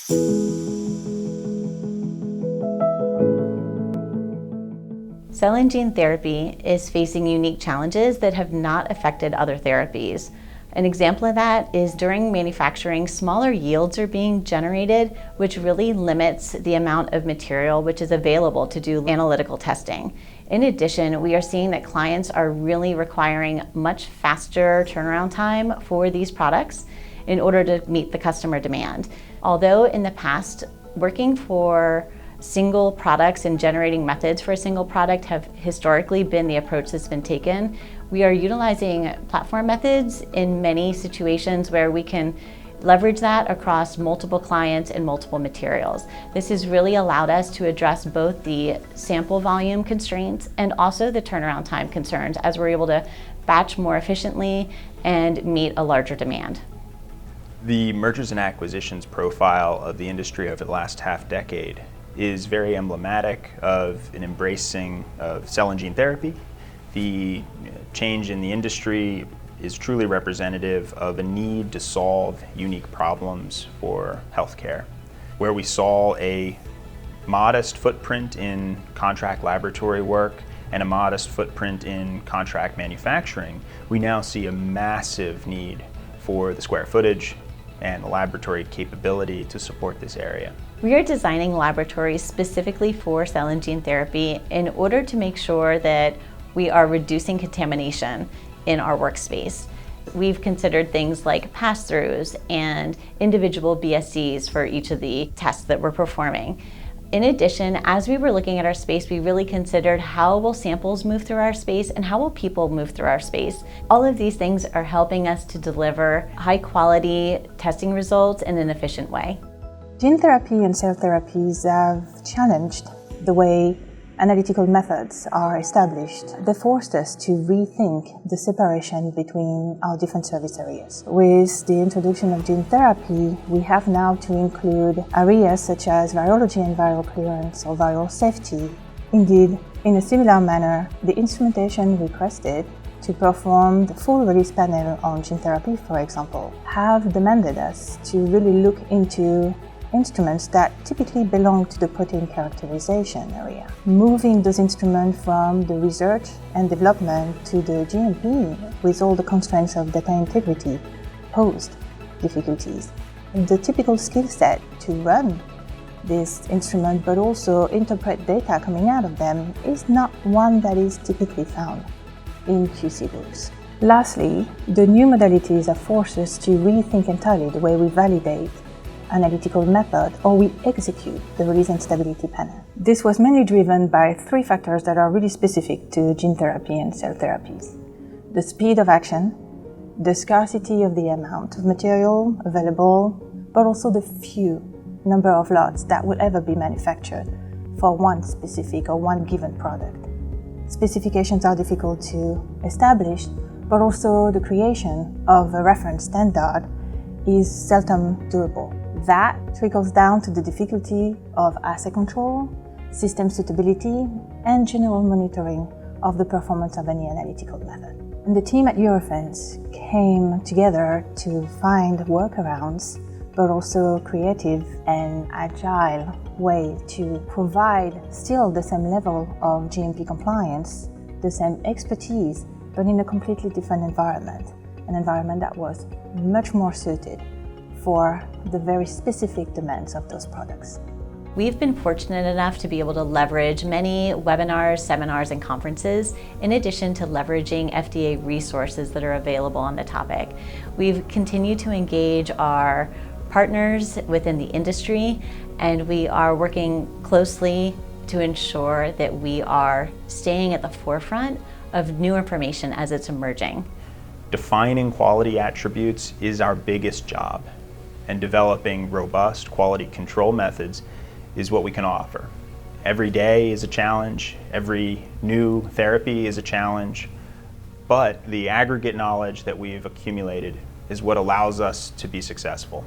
Cell and gene therapy is facing unique challenges that have not affected other therapies. An example of that is during manufacturing, smaller yields are being generated, which really limits the amount of material which is available to do analytical testing. In addition, we are seeing that clients are really requiring much faster turnaround time for these products in order to meet the customer demand. Although in the past, working for single products and generating methods for a single product have historically been the approach that's been taken, we are utilizing platform methods in many situations where we can leverage that across multiple clients and multiple materials. This has really allowed us to address both the sample volume constraints and also the turnaround time concerns as we're able to batch more efficiently and meet a larger demand. The mergers and acquisitions profile of the industry over the last half-decade is very emblematic of an embracing of cell and gene therapy. The change in the industry is truly representative of a need to solve unique problems for healthcare. Where we saw a modest footprint in contract laboratory work and a modest footprint in contract manufacturing, we now see a massive need for the square footage and the laboratory capability to support this area. We are designing laboratories specifically for cell and gene therapy in order to make sure that we are reducing contamination in our workspace. We've considered things like pass-throughs and individual BSCs for each of the tests that we're performing. In addition, as we were looking at our space, we really considered how will samples move through our space and how will people move through our space. All of these things are helping us to deliver high-quality testing results in an efficient way. Gene therapy and cell therapies have challenged the way analytical methods are established. They forced us to rethink the separation between our different service areas. With the introduction of gene therapy, we have now to include areas such as virology and viral clearance or viral safety. Indeed, in a similar manner, the instrumentation requested to perform the full release panel on gene therapy, for example, have demanded us to really look into instruments that typically belong to the protein characterization area. Moving those instruments from the research and development to the GMP with all the constraints of data integrity posed difficulties. The typical skill set to run this instrument but also interpret data coming out of them is not one that is typically found in QC books. Lastly, the new modalities have forced us to rethink entirely the way we validate analytical method or we execute the release and stability panel. This was mainly driven by three factors that are really specific to gene therapy and cell therapies: the speed of action, the scarcity of the amount of material available, but also the few number of lots that will ever be manufactured for one specific or one given product. Specifications are difficult to establish, but also the creation of a reference standard is seldom doable. That trickles down to the difficulty of assay control, system suitability, and general monitoring of the performance of any analytical method. And the team at Eurofins came together to find workarounds, but also creative and agile way to provide still the same level of GMP compliance, the same expertise, but in a completely different environment, an environment that was much more suited for the very specific demands of those products. We've been fortunate enough to be able to leverage many webinars, seminars, and conferences, in addition to leveraging FDA resources that are available on the topic. We've continued to engage our partners within the industry, and we are working closely to ensure that we are staying at the forefront of new information as it's emerging. Defining quality attributes is our biggest job, and developing robust quality control methods is what we can offer. Every day is a challenge, every new therapy is a challenge, but the aggregate knowledge that we've accumulated is what allows us to be successful.